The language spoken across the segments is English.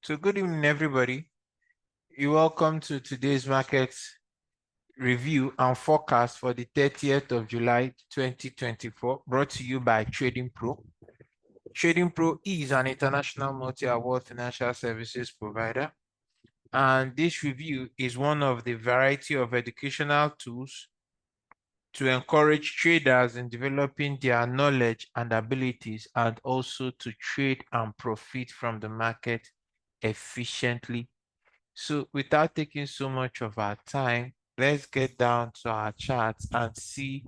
So good evening, everybody. You're welcome to today's market review and forecast for the 30th of July 2024, brought to you by Trading Pro. Trading Pro is an international multi-award financial services provider, and this review is one of the variety of educational tools to encourage traders in developing their knowledge and abilities, and also to trade and profit from the market efficiently. So without taking so much of our time, let's get down to our charts and see.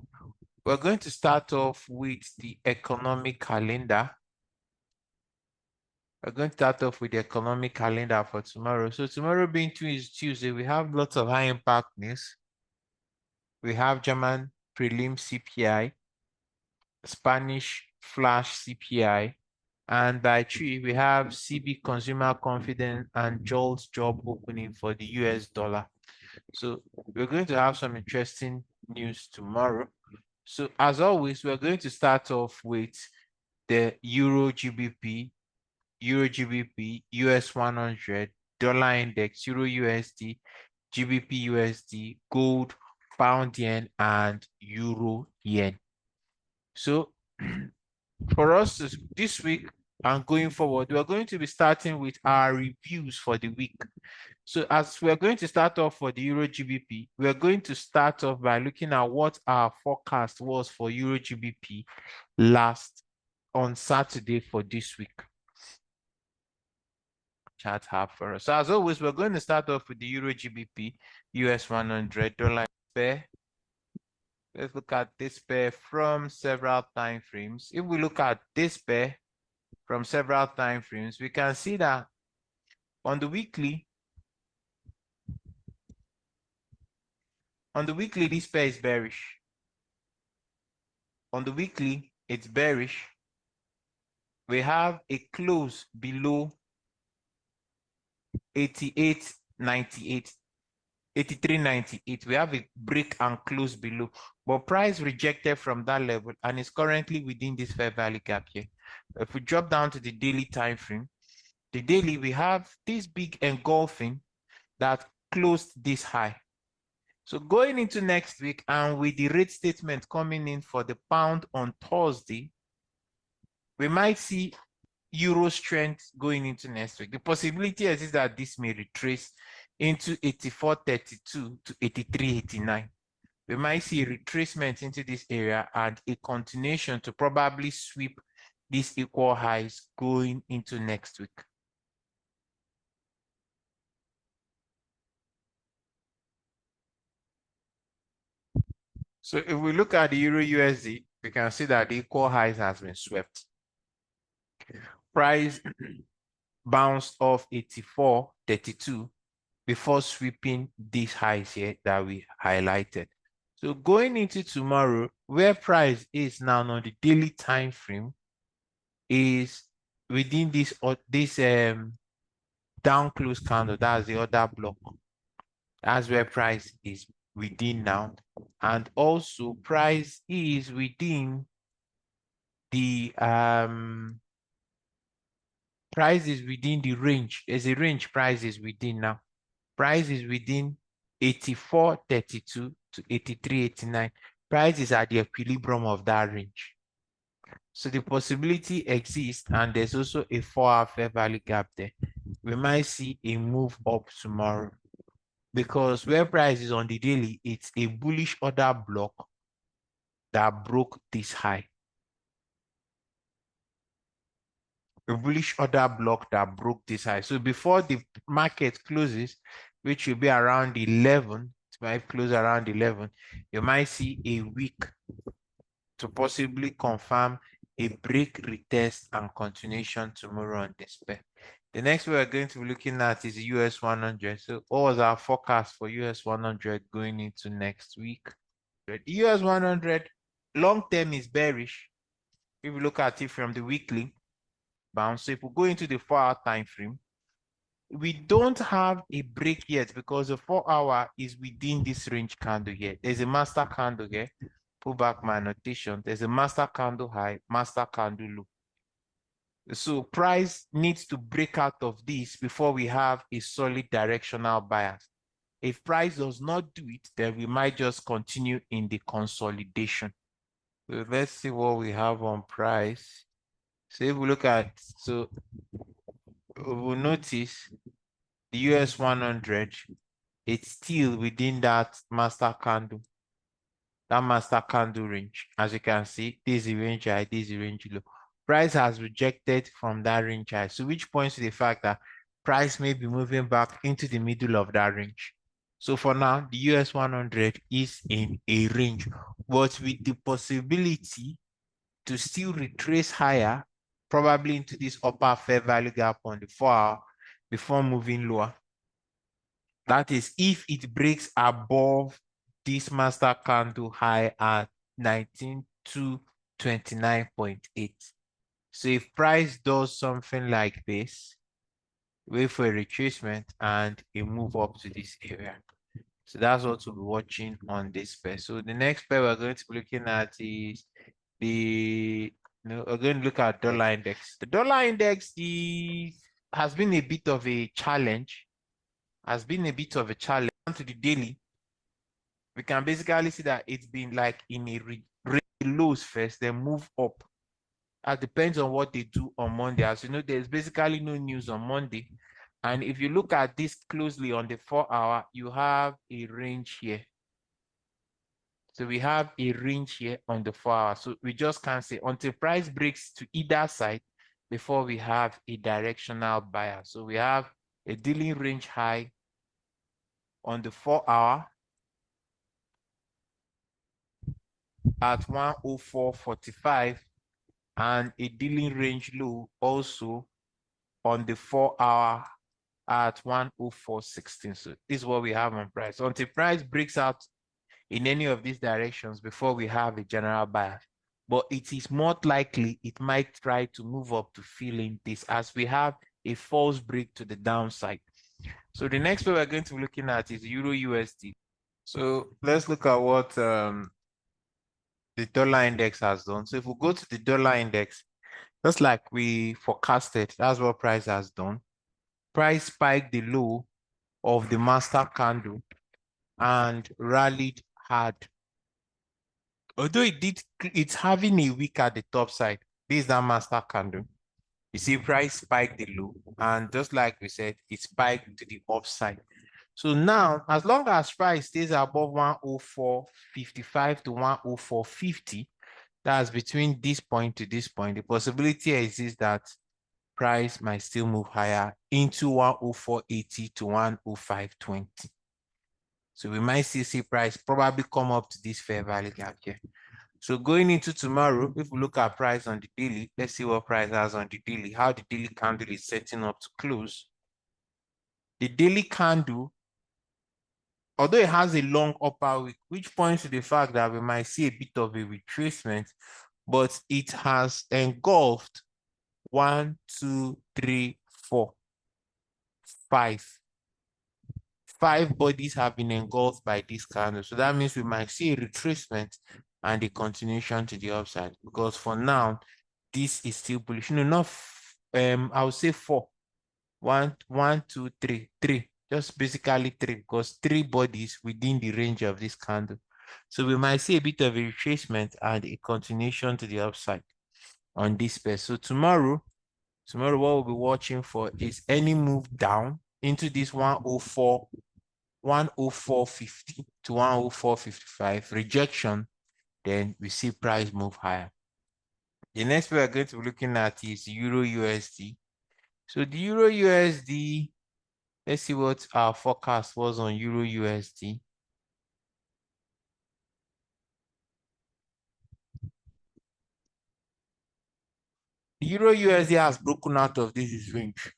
We're going to start off with the economic calendar. We're going to start off with the economic calendar for tomorrow. So tomorrow being Tuesday, we have lots of high impact news. We have German prelim CPI, Spanish flash CPI, and by 3, we have CB consumer confidence and JOLTS job opening for the US dollar. So we're going to have some interesting news tomorrow. So as always, we're going to start off with the EURGBP, EURGBP, US 100, dollar index, Euro USD, GBPUSD, gold, pound yen, and euro yen. So for us this week and going forward, we're going to be starting with our reviews for the week. So as we're going to start off for the EURGBP, we're going to start off by looking at what our forecast was for EURGBP last on Saturday for this week. Chart have for us. So as always, we're going to start off with the EURGBP US 100 dollar pair. Let's look at this pair from several time frames. If we look at this pair from several time frames, we can see that on the weekly, this pair is bearish. On the weekly, it's bearish. We have a close below 88.98, 83.98. We have a break and close below, but price rejected from that level and is currently within this fair value gap here. If we drop down to the daily time frame, the daily, we have this big engulfing that closed this high. So going into next week, and with the rate statement coming in for the pound on Thursday, we might see euro strength going into next week. The possibility is that this may retrace into 84.32 to 83.89. We might see retracement into this area and a continuation to probably sweep these equal highs going into next week. So if we look at the Euro USD, we can see that the equal highs has been swept. Price bounced off 84.32 before sweeping these highs here that we highlighted. So going into tomorrow, where price is now on the daily time frame is within this down close candle. That's the other block. That's where price is within now, and also price is within the price is within the range. There's a range price is within now. Price is within 84.32 to 83.89. Price is at the equilibrium of that range. So the possibility exists, and there's also a 4-hour fair value gap there. We might see a move up tomorrow, because where price is on the daily, it's a bullish order block that broke this high. A bullish order block that broke this high. So before the market closes, which will be around 11, it might close around 11, you might see a week to possibly confirm a break, retest, and continuation tomorrow on this pair. The next we're going to be looking at is the US 100. So what was our forecast for US 100 going into next week? The US 100 long term is bearish. If we look at it from the weekly bounce, so if we go into the 4-hour time frame, we don't have a break yet because the 4-hour is within this range candle here. There's a master candle here. Pull back my annotation. There's a master candle high, master candle low. So price needs to break out of this before we have a solid directional bias. If price does not do it, then we might just continue in the consolidation. So let's see what we have on price. So if we look at, so we'll notice the US 100, it's still within that master candle range. As you can see, this is the range high, this is the range low. Price has rejected from that range high, so which points to the fact that price may be moving back into the middle of that range. So for now, the US 100 is in a range, but with the possibility to still retrace higher, probably into this upper fair value gap on the 4-hour before moving lower. That is if it breaks above this master candle high at 19,229.8. So if price does something like this, wait for a retracement and a move up to this area. So that's what we'll be watching on this pair. So the next pair we're going to be looking at is we're going to look at dollar index. The dollar index has been a bit of a challenge. To the daily, we can basically see that it's been like in a lows first, then move up. It depends on what they do on Monday. As you know, there's basically no news on Monday. And if you look at this closely on the 4-hour, you have a range here. So we have a range here on the 4-hour. So we just can't say until price breaks to either side before we have a directional buyer. So we have a dealing range high on the 4-hour at 104.45 and a dealing range low also on the 4-hour at 104.16. So this is what we have on price. So until price breaks out in any of these directions before we have a general bias. But it is more likely it might try to move up to fill in this as we have a false break to the downside. So the next way we're going to be looking at is Euro USD. So let's look at what the dollar index has done. So if we go to the dollar index, just like we forecasted, that's what price has done. Price spiked the low of the master candle and rallied hard. Although it's having a wick at the top side. This is that master candle. You see price spiked the low, and just like we said, it spiked to the upside. So now, as long as price stays above 104.55 to 104.50, that's between this point to this point, the possibility exists that price might still move higher into 104.80 to 105.20. So we might still see price probably come up to this fair value gap here. So going into tomorrow, if we look at price on the daily, let's see what price has on the daily, how the daily candle is setting up to close. The daily candle, although it has a long upper wick, which points to the fact that we might see a bit of a retracement, but it has engulfed 1, 2, 3, 4, 5. 5 bodies have been engulfed by this candle. So that means we might see a retracement and a continuation to the upside, because for now, this is still bullish. No, not I would say 4. 1, 2, 3, 3. Just basically 3, because 3 bodies within the range of this candle. So we might see a bit of a retracement and a continuation to the upside on this pair. So tomorrow what we'll be watching for is any move down into this 104.50 to 104.55 rejection, then we see price move higher. The next we're going to be looking at is Euro USD. So the Euro USD, let's see what our forecast was on Euro USD. The Euro USD has broken out of this range.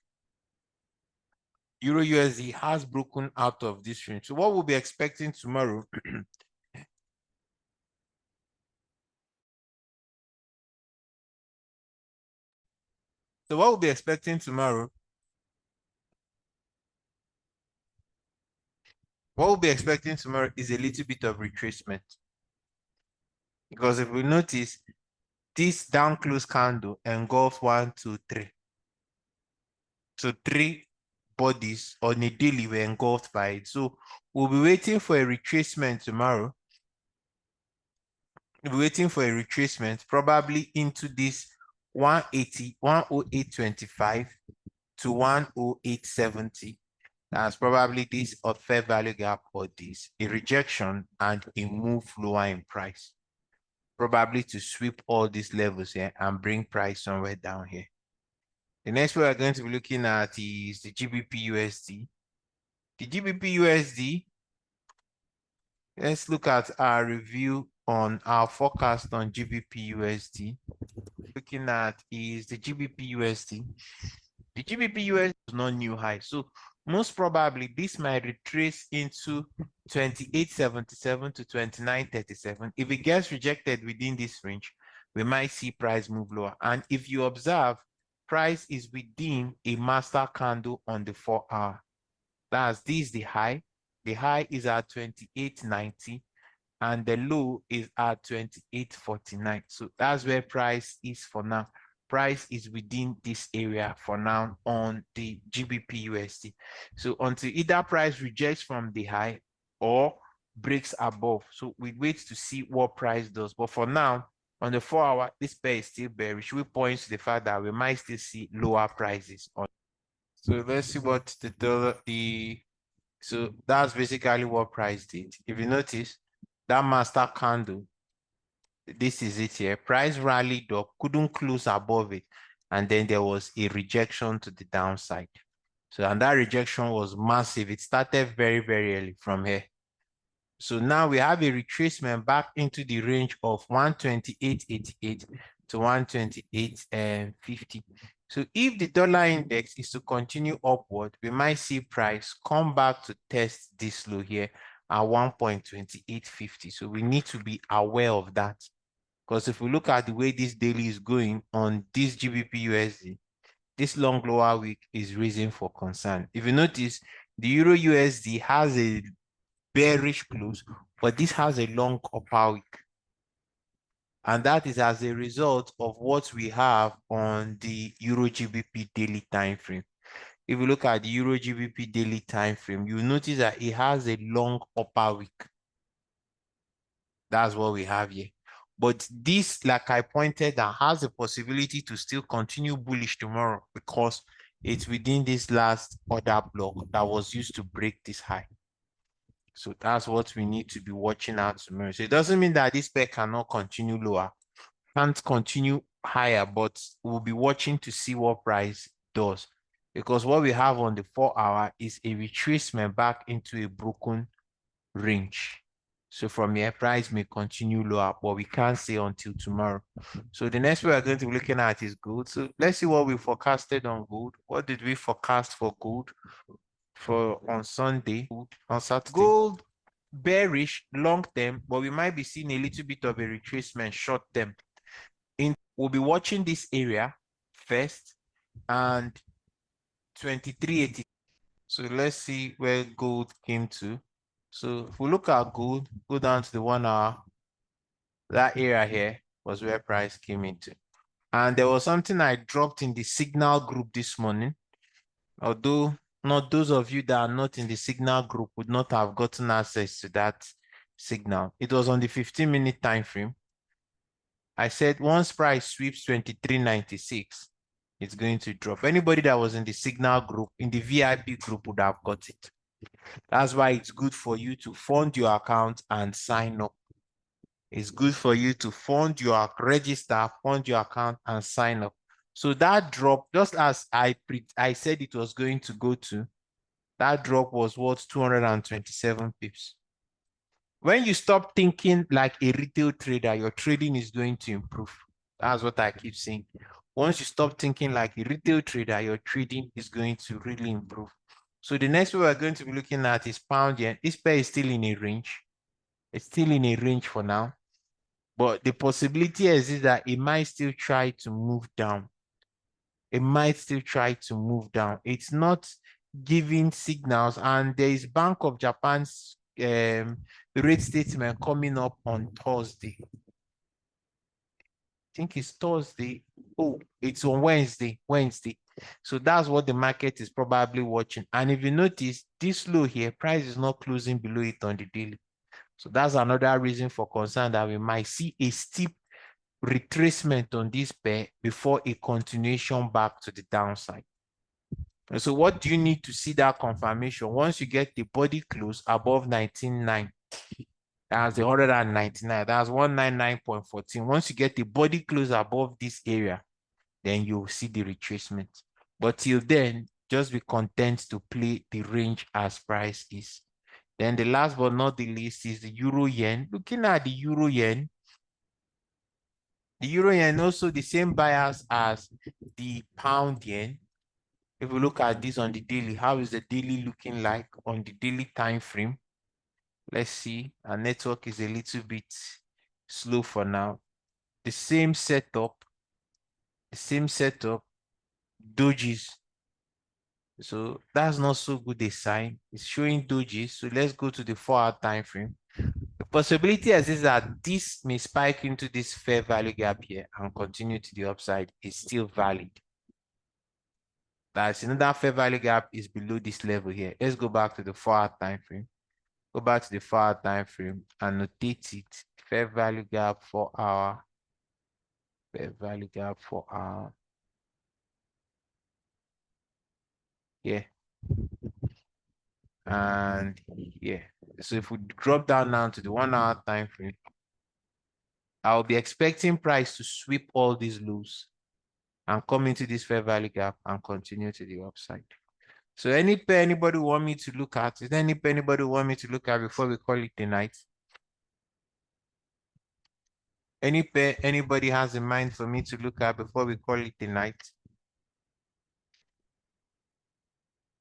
Euro USD has broken out of this range. So what we'll be expecting tomorrow So what we'll be expecting tomorrow, is a little bit of retracement. Because if we notice, this down close candle engulfs 1, 2, 3. So 3 bodies on a daily were engulfed by it. So we'll be waiting for a retracement tomorrow. We'll be waiting for a retracement, probably into this 180, 108.25 to 108.70. That's probably this a fair value gap or this, a rejection and a move lower in price. Probably to sweep all these levels here and bring price somewhere down here. The next one we're going to be looking at is the GBPUSD. The GBPUSD, let's look at our review on our forecast on GBPUSD. Looking at is the GBPUSD. The GBPUSD is not new high, so most probably this might retrace into 28.77 to 29.37. If it gets rejected within this range, we might see price move lower. And if you observe, price is within a master candle on the 4-hour. That's this the high. The high is at 28.90 and the low is at 28.49. So that's where price is for now. Price is within this area for now on the GBPUSD. So until either price rejects from the high or breaks above. So we wait to see what price does. But for now, on the 4-hour, this pair is still bearish, which points to the fact that we might still see lower prices on. So let's see what so that's basically what price did. If you notice, that master candle, this is it here. Price rallied up, couldn't close above it, and then there was a rejection to the downside. So, and that rejection was massive. It started very, very early from here. So now we have a retracement back into the range of 128.88 to 128.50. So if the dollar index is to continue upward, we might see price come back to test this low here at 1.2850. So we need to be aware of that. Because if we look at the way this daily is going on this GBPUSD, this long lower wick is reason for concern. If you notice, the EURUSD has a bearish close, but this has a long upper wick. And that is as a result of what we have on the EURGBP daily time frame. If you look at the EURGBP daily time frame, you notice that it has a long upper wick. That's what we have here. But this, like I pointed out, has a possibility to still continue bullish tomorrow because it's within this last order block that was used to break this high. So that's what we need to be watching out tomorrow. So it doesn't mean that this pair cannot continue lower, can't continue higher, but we'll be watching to see what price does. Because what we have on the 4-hour is a retracement back into a broken range. So from here, price may continue lower, but we can't say until tomorrow. So the next we are going to be looking at is gold. So let's see what we forecasted on gold. What did we forecast for gold for on Sunday, on Saturday? Gold bearish long term, but we might be seeing a little bit of a retracement short term. We'll be watching this area first and 23.80. So let's see where gold came to. So if we look at gold, go down to the 1-hour, that area here was where price came into. And there was something I dropped in the signal group this morning. Although not those of you that are not in the signal group would not have gotten access to that signal. It was on the 15-minute time frame. I said once price sweeps 23.96, it's going to drop. Anybody that was in the signal group, in the VIP group would have got it. That's why it's good for you to fund your account and sign up. It's good for you to fund your register, fund your account and sign up. So that drop, just as I said it was going to go to, that drop was worth 227 pips. When you stop thinking like a retail trader, your trading is going to improve. That's what I keep saying. Once you stop thinking like a retail trader, your trading is going to really improve. So the next way we're going to be looking at is pound yen. This pair is still in a range. It's still in a range for now. But the possibility is that it might still try to move down. It might still try to move down. It's not giving signals. And there is Bank of Japan's rate statement coming up on Thursday. think it's Thursday. Oh, it's on Wednesday. So that's what the market is probably watching. And if you notice, this low here, price is not closing below it on the daily. So that's another reason for concern that we might see a steep retracement on this pair before a continuation back to the downside. And so what do you need to see that confirmation? Once you get the body close above 19.9, that's the 199, that's 199.14. Once you get the body close above this area, then you'll see the retracement. But till then, just be content to play the range as price is. Then the last but not the least is the Euro Yen. Looking at the Euro Yen also the same bias as the Pound Yen. If we look at this on the daily, how is the daily looking like on the daily time frame? Let's see. Our network is a little bit slow for now. The same setup, dojis. So that's not so good a sign. It's showing dojis. So let's go to the 4-hour time frame. The possibility is that this may spike into this fair value gap here and continue to the upside is still valid. That's another fair value gap is below this level here. Let's go back to the 4-hour time frame. Go back to the 4-hour time frame and notate it. Fair value gap 4-hour. Fair value gap 4-hour. Yeah. And yeah. So if we drop down now to the 1-hour time frame, I'll be expecting price to sweep all these lows and come into this fair value gap and continue to the upside. So any pair anybody want me to look at? Is there any pair anybody want me to look at before we call it the night? Any pair anybody has in mind for me to look at before we call it the night?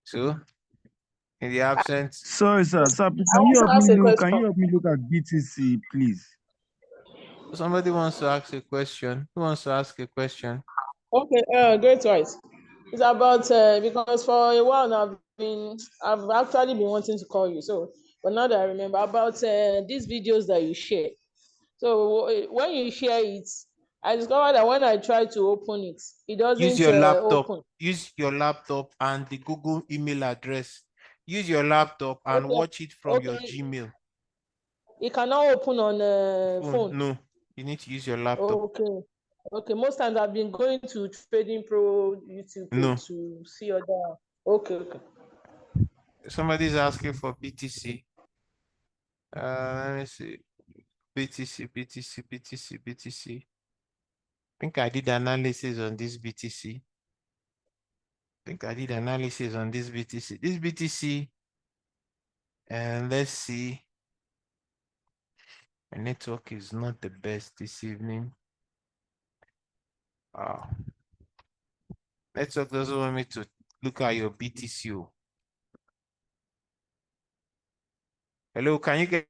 So in the absence. Sorry, sir. Sir, can I you want help to ask me a look? question. Can you help me look at BTC, please? Somebody wants to ask a question. Who wants to ask a question? Okay, great choice. It's about because for a while now I've actually been wanting to call you. So, but now that I remember about these videos that you share. So when you share it, I discovered that when I try to open it, it Use doesn't your laptop. open. Use your laptop and the Google email address. Use your laptop and Okay, watch it from your okay, Gmail. it cannot open on phone. No, you need to use your laptop. Okay. Okay, most times I've been going to Trading Pro YouTube No. page to see other. Okay, okay. Somebody's asking for BTC. Let me see. BTC. I think I did analysis on this BTC. This BTC, and let's see. My network is not the best this evening. Network doesn't want me to look at your BTC. Hello, can you get